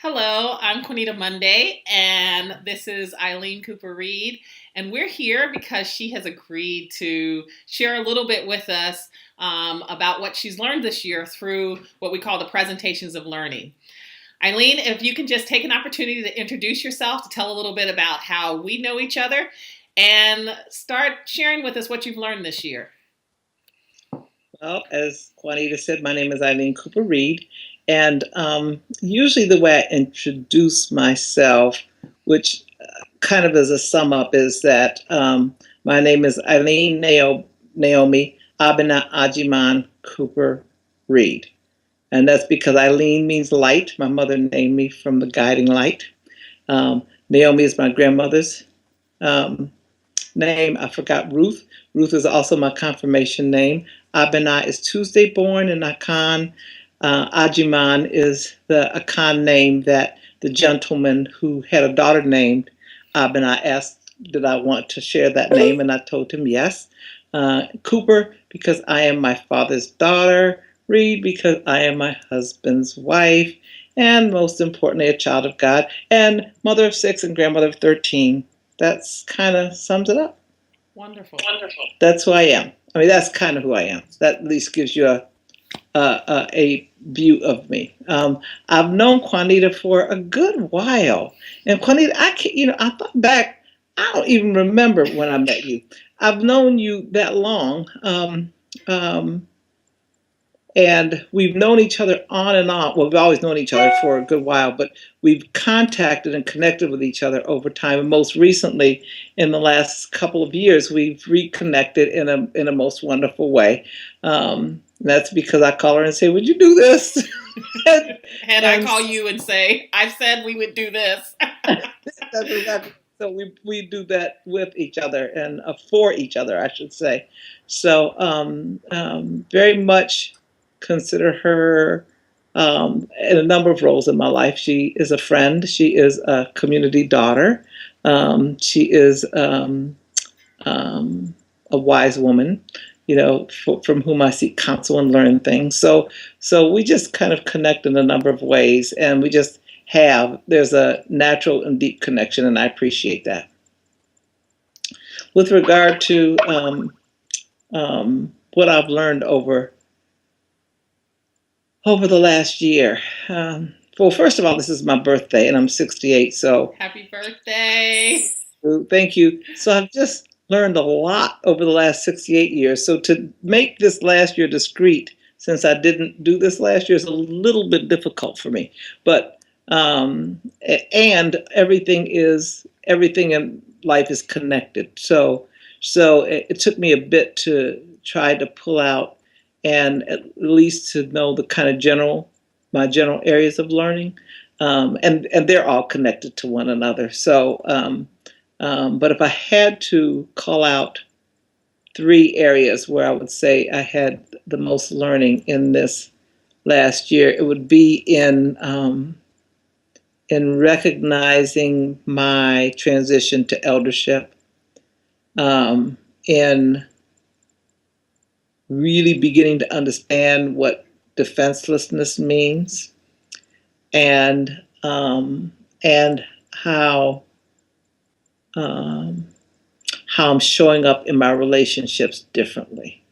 Hello, I'm Quinita Monday, and this is Eileen Cooper Reed. And we're here because she has agreed to share a little bit with us about what she's learned this year through what we call the presentations of learning. Eileen, if you can just take an opportunity to introduce yourself, to tell a little bit about how we know each other, and start sharing with us what you've learned this year. Well, as Juanita said, my name is Eileen Cooper Reed, and usually the way I introduce myself, which kind of as a sum up, is that my name is Eileen Naomi Abena Ajiman Cooper Reed. And that's because Eileen means light. My mother named me from the guiding light. Naomi is my grandmother's name. I forgot Ruth. Ruth is also my confirmation name. Abena is Tuesday born, and Akan Ajiman is the Akan name that the gentleman who had a daughter named Abena asked, did I want to share that name? And I told him yes. Cooper, because I am my father's daughter. Reed, because I am my husband's wife. And most importantly, a child of God. And mother of 6 and grandmother of 13. That's kind of sums it up. Wonderful. That's who I am. I mean, that's kind of who I am. That at least gives you a view of me. I've known Juanita for a good while, and Juanita, I thought back. I don't even remember when I met you. I've known you that long, and we've known each other on and on. Well, we've always known each other for a good while, but we've contacted and connected with each other over time. And most recently, in the last couple of years, we've reconnected in a most wonderful way. That's because I call her and say, "Would you do this?" And I call you and say, "I said we would do this." That's exactly. So we do that with each other and for each other, I should say. So very much consider her in a number of roles in my life. She is a friend. She is a community daughter. She is a wise woman, from whom I seek counsel and learn things. So we just kind of connect in a number of ways, and we just there's a natural and deep connection, and I appreciate that. With regard to what I've learned over the last year. Well, first of all, this is my birthday, and I'm 68. So happy birthday! Thank you. So I've just learned a lot over the last 68 years. So to make this last year discrete, since I didn't do this last year, is a little bit difficult for me. But and everything in life is connected. So it took me a bit to try to pull out and at least to know the kind of my general areas of learning, and they're all connected to one another. So, but if I had to call out 3 areas where I would say I had the most learning in this last year, it would be in recognizing my transition to eldership, in really beginning to understand what defenselessness means, and how I'm showing up in my relationships differently.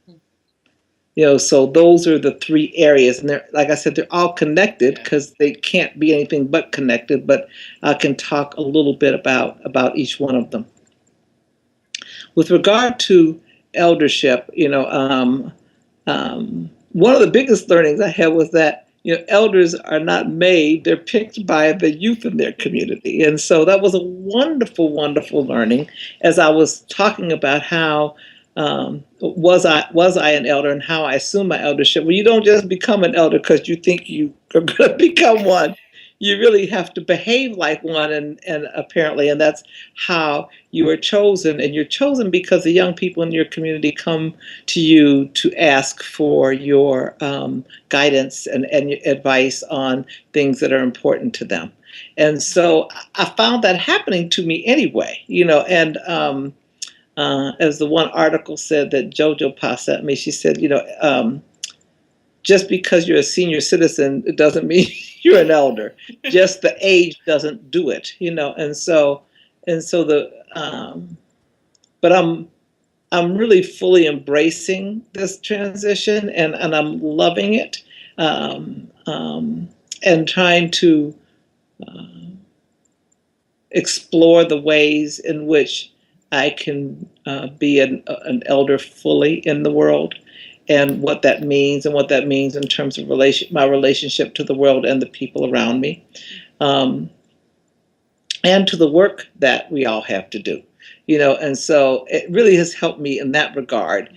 So those are the 3 areas, and like I said, they're all connected because they can't be anything but connected. But I can talk a little bit about each one of them. With regard to eldership, one of the biggest learnings I had was that elders are not made; they're picked by the youth in their community, and so that was a wonderful, wonderful learning. As I was talking about how was I an elder and how I assumed my eldership. Well, you don't just become an elder because you think you are going to become one. You really have to behave like one, and apparently, and that's how you are chosen. And you're chosen because the young people in your community come to you to ask for your guidance and your advice on things that are important to them. And so I found that happening to me anyway, and as the one article said that Jojo passed at me, she said, just because you're a senior citizen, it doesn't mean you're an elder. Just the age doesn't do it, and so but I'm really fully embracing this transition, and I'm loving it, and trying to uh, explore the ways in which I can be an elder fully in the world, and what that means, in terms of my relationship to the world and the people around me, um, and to the work that we all have to do. And so it really has helped me in that regard,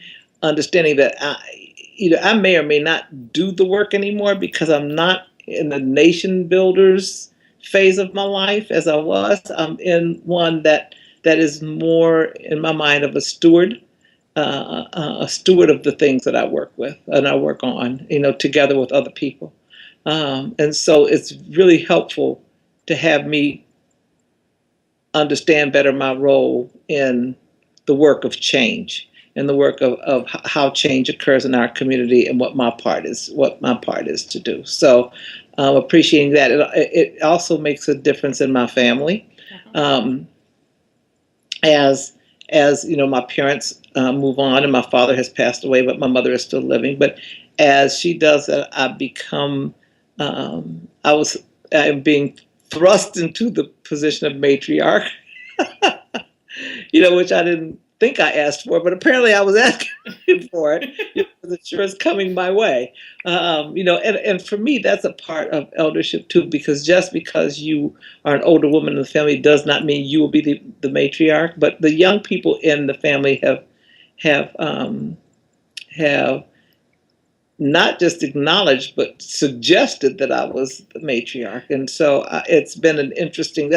understanding that I may or may not do the work anymore because I'm not in the nation builders phase of my life as I was. I'm in one that is more, in my mind, of a steward of the things that I work with and I work on, together with other people. And so it's really helpful to have me understand better my role in the work of change and the work of how change occurs in our community, and what my part is to do. So appreciating that. It also makes a difference in my family. Um, as my parents move on, and my father has passed away, but my mother is still living. But as she does that, I become I am being thrust into the position of matriarch, which I didn't think I asked for, but apparently I was asking for it, because it sure is coming my way. And for me, that's a part of eldership too, because just because you are an older woman in the family does not mean you will be the matriarch. But the young people in the family have not just acknowledged, but suggested that I was the matriarch. And so that's been an interesting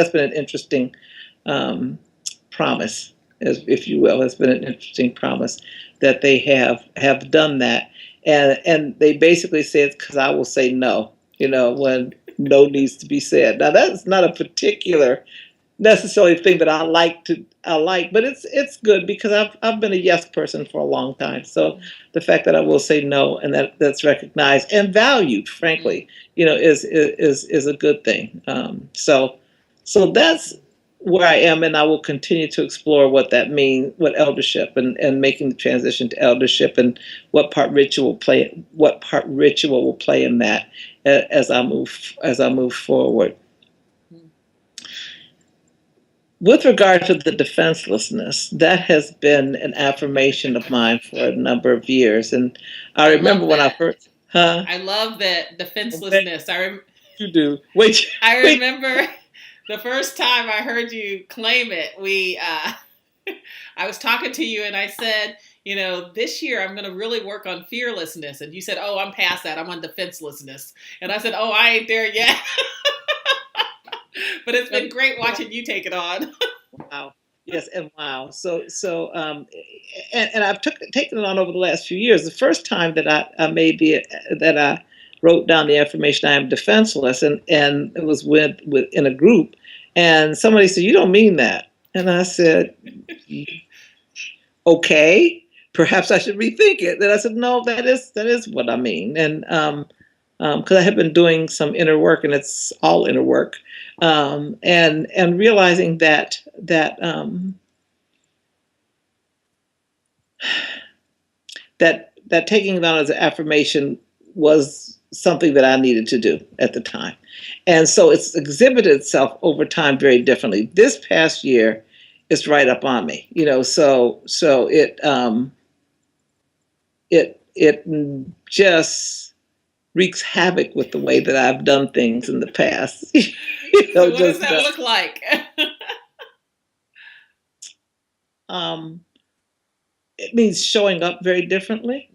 promise, if you will. It's been an interesting promise that they have done that. And they basically say it's because I will say no, when no needs to be said. Now, that's not a particular necessarily thing that I like, but it's good because I've been a yes person for a long time. So the fact that I will say no, and that's recognized and valued, frankly, is a good thing. So that's where I am, and I will continue to explore what that means, what eldership, and making the transition to eldership, and what part ritual will play in that, as I move forward. With regard to the defenselessness, that has been an affirmation of mine for a number of years. And I remember when I first, I love that defenselessness. You do. Wait. I remember the first time I heard you claim it. I was talking to you and I said, this year I'm going to really work on fearlessness. And you said, oh, I'm past that. I'm on defenselessness. And I said, oh, I ain't there yet. But it's been great watching you take it on. Wow. Yes, and wow. And I've taken it on over the last few years. The first time that I wrote down the affirmation, I am defenseless, and it was with in a group, and somebody said, "You don't mean that," and I said, "Okay, perhaps I should rethink it." And I said, "No, that is what I mean," and because I have been doing some inner work, and it's all inner work, and realizing that taking it on as an affirmation was something that I needed to do at the time, and so it's exhibited itself over time very differently. This past year, it's right up on me, So it just wreaks havoc with the way that I've done things in the past. So what does that look like? It means showing up very differently.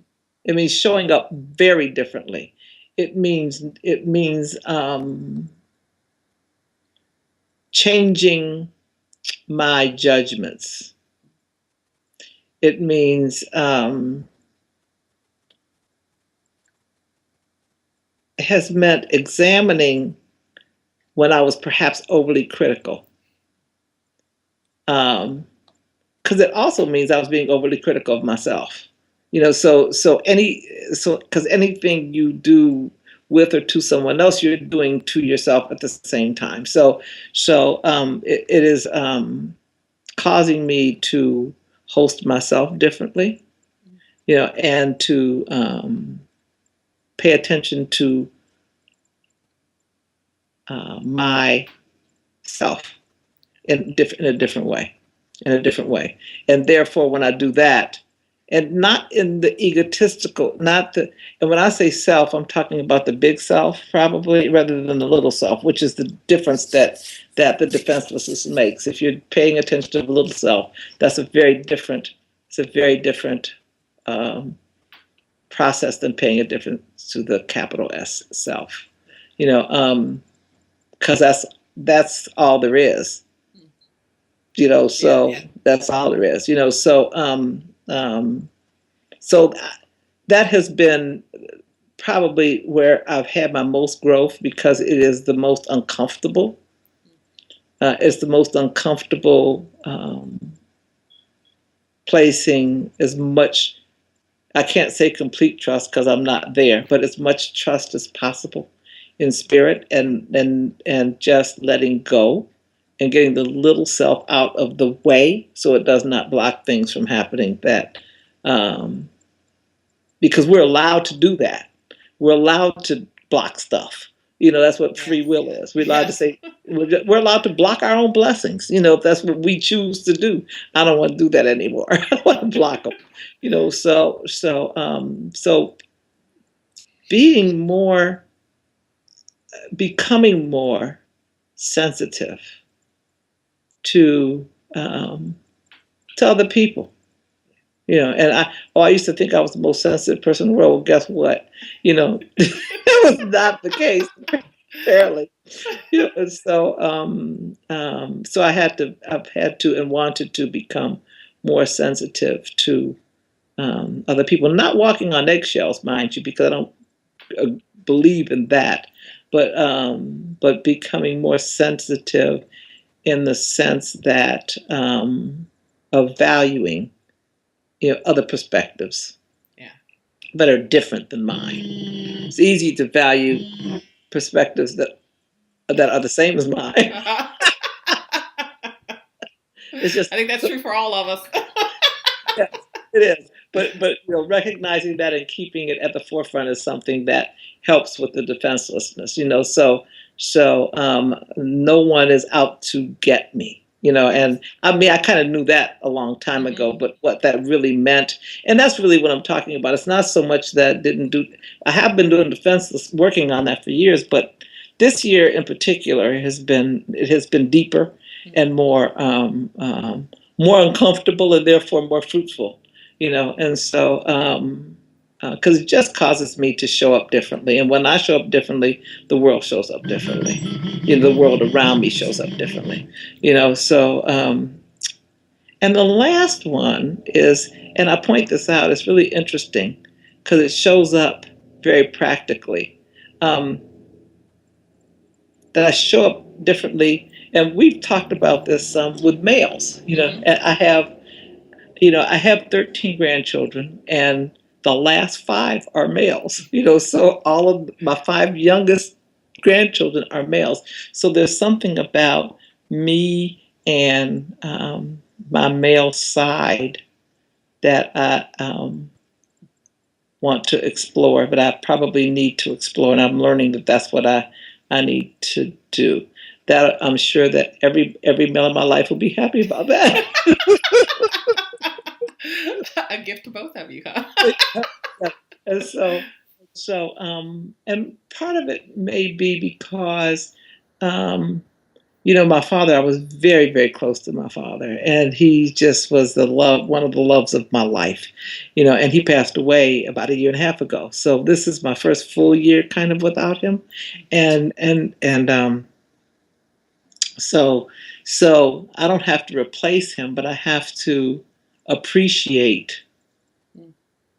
It means showing up very differently. It means changing my judgments. It means has meant examining when I was perhaps overly critical. Because it also means I was being overly critical of myself. Because anything you do with or to someone else, you're doing to yourself at the same time. It is causing me to host myself differently, and to pay attention to myself in a different way, and therefore when I do that, and not in the egotistical, not the, and when I say self, I'm talking about the big self probably rather than the little self, which is the difference that the defenselessness makes. If you're paying attention to the little self, that's a very different, it's a very different um, process than paying attention to the capital S self, because that's all there is, so that's all there is, so that has been probably where I've had my most growth, because it is the most uncomfortable. It's the most uncomfortable placing as much, I can't say complete trust because I'm not there, but as much trust as possible in spirit, and just letting go and getting the little self out of the way so it does not block things from happening, that because we're allowed to do that. We're allowed to block stuff. That's what free will is. We're allowed to say, we're allowed to block our own blessings, if that's what we choose to do. I don't want to do that anymore. I don't want to block them. So becoming more sensitive to other people. And I used to think I was the most sensitive person in the world. Well, guess what? That was not the case, apparently. And so I've had to and wanted to become more sensitive to other people, not walking on eggshells, mind you, because I don't believe in that, but becoming more sensitive in the sense that of valuing other perspectives that are different than mine. It's easy to value perspectives that are the same as mine. It's just, I think that's true for all of us. Yes, it is. But recognizing that and keeping it at the forefront is something that helps with the defenselessness. So no one is out to get me. And I mean, I kind of knew that a long time ago, but what that really meant, and that's really what I'm talking about. It's not so much that I have been doing defenseless, working on that for years, but this year in particular has been deeper and more uncomfortable, and therefore more fruitful, and so because it just causes me to show up differently. And when I show up differently, the world shows up differently. The world around me shows up differently. So and the last one is, and I point this out, it's really interesting because it shows up very practically, that I show up differently. And we've talked about this with males. And I have 13 grandchildren, and the last 5 are males. So all of my 5 youngest grandchildren are males. So there's something about me and my male side that I want to explore, but I probably need to explore, and I'm learning that that's what I need to do. That I'm sure that every male in my life will be happy about that. A gift to both of you, huh? And and part of it may be because, my father, I was very, very close to my father, and he just was one of the loves of my life, and he passed away about 1.5 years ago. So this is my first full year kind of without him. So I don't have to replace him, but I have to appreciate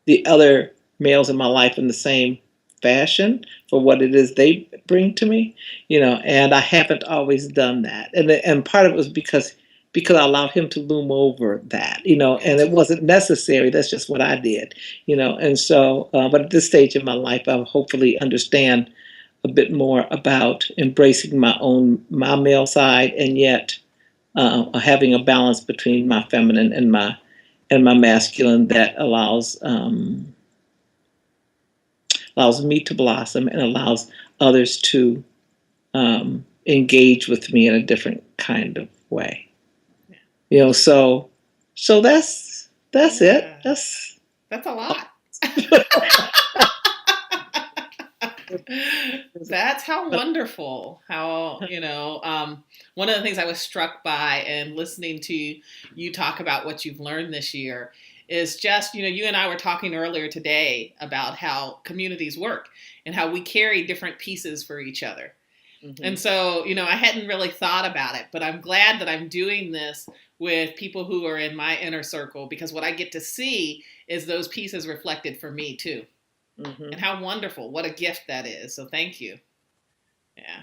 the other males in my life in the same fashion for what it is they bring to me, and I haven't always done that. And part of it was because I allowed him to loom over that, and it wasn't necessary. That's just what I did, and so, but at this stage in my life, I hopefully understand a bit more about embracing my male side, and yet having a balance between my feminine and my masculine that allows me to blossom and allows others to engage with me in a different kind of way. So that's it. Yeah. That's a lot. That's how wonderful. How, one of the things I was struck by in listening to you talk about what you've learned this year is just, you and I were talking earlier today about how communities work and how we carry different pieces for each other. Mm-hmm. And so, I hadn't really thought about it, but I'm glad that I'm doing this with people who are in my inner circle, because what I get to see is those pieces reflected for me too. Mm-hmm. And how wonderful. What a gift that is. So thank you. Yeah.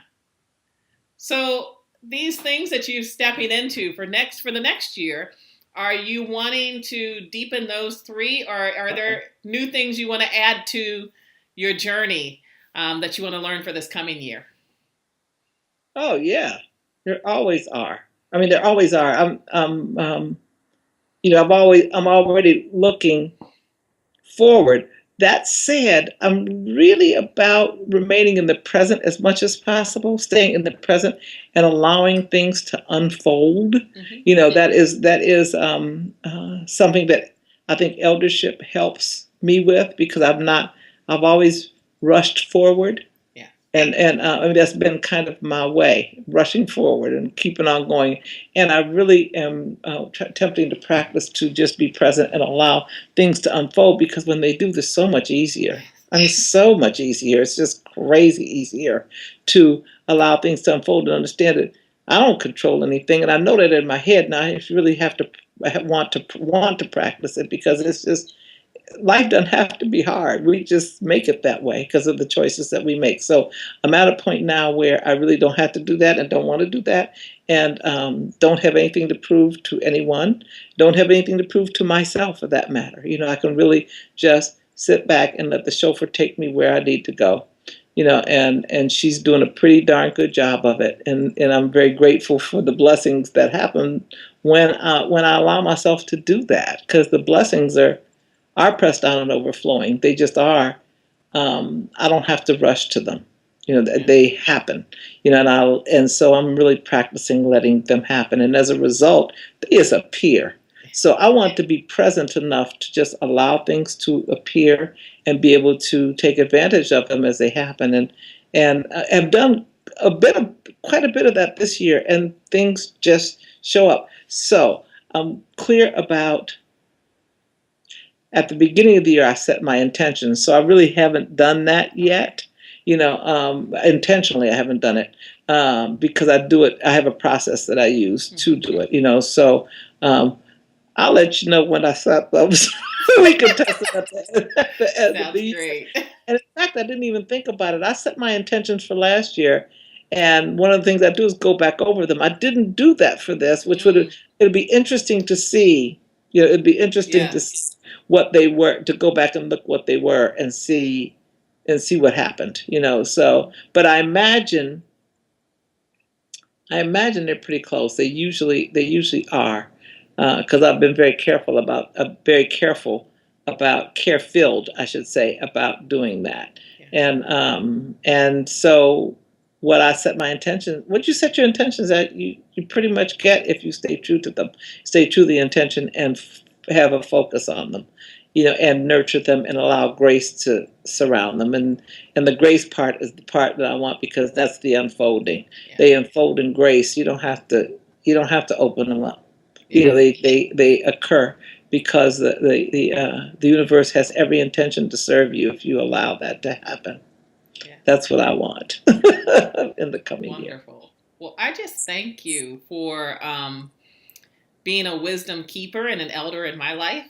So these things that you're stepping into for the next year, are you wanting to deepen those three, or are there new things you want to add to your journey that you want to learn for this coming year? Oh yeah, there always are. I mean, there always are. I'm already looking forward. That said, I'm really about remaining in the present as much as possible, staying in the present and allowing things to unfold. Mm-hmm. That is something that I think eldership helps me with, because I've always rushed forward. And I mean, that's been kind of my way, rushing forward and keeping on going. And I really am attempting to practice to just be present and allow things to unfold, because when they do, they're so much easier. I mean, so much easier. It's just crazy easier to allow things to unfold and understand that I don't control anything. And I know that in my head. Now I really have to want to practice it, because it's just, life doesn't have to be hard. We just make it that way because of the choices that we make. So I'm at a point now where I really don't have to do that and don't want to do that, and don't have anything to prove to anyone. Don't have anything to prove to myself, for that matter. I can really just sit back and let the chauffeur take me where I need to go. And she's doing a pretty darn good job of it. And I'm very grateful for the blessings that happen when I allow myself to do that, because the blessings are pressed down and overflowing. They just are. I don't have to rush to them. They happen. And so I'm really practicing letting them happen. And as a result, they just appear. So I want to be present enough to just allow things to appear and be able to take advantage of them as they happen. And I've done quite a bit of that this year, and things just show up. So I'm clear about. At the beginning of the year, I set my intentions. So I really haven't done that yet. Intentionally, I haven't done it because I do it. I have a process that I use to do it. So I'll let you know when I set those. We can test it at the end of the year. Great. And in fact, I didn't even think about it. I set my intentions for last year. And one of the things I do is go back over them. I didn't do that for this, which it'd be interesting to see. It'd be interesting to see what they were, to go back and look what they were and see what happened, so, but I imagine they're pretty close. They usually are, because I've been very careful careful, I should say, about doing that. And so what I set my intention, what you set your intentions at, you pretty much get if you stay true to them, stay true to the intention and have a focus on them, and nurture them and allow grace to surround them. And the grace part is the part that I want, because that's the unfolding. Yeah. They unfold in grace. You don't have to open them up. Yeah. They occur because the universe has every intention to serve you if you allow that to happen. Yeah. That's what I want in the coming year. Wonderful. Well, I just thank you for being a wisdom keeper and an elder in my life.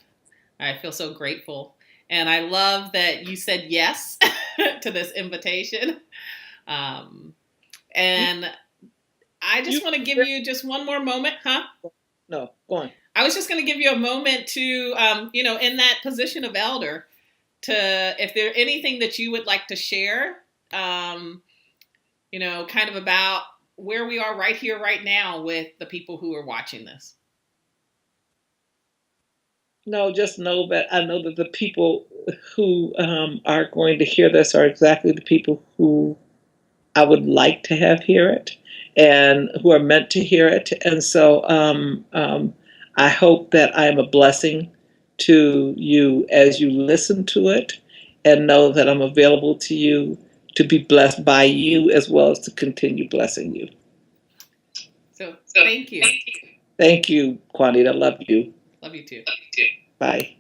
I feel so grateful. And I love that you said yes to this invitation. And I just want to give you just one more moment, huh? No, go on. I was just going to give you a moment to, in that position of elder, if there's anything that you would like to share kind of about where we are right here, right now with the people who are watching this? No, just know that I know that the people who are going to hear this are exactly the people who I would like to have hear it and who are meant to hear it. And so I hope that I am a blessing to you as you listen to it, and know that I'm available to you to be blessed by you as well as to continue blessing you. So thank you. Thank you, Juanita. Love you. Love you too. Bye.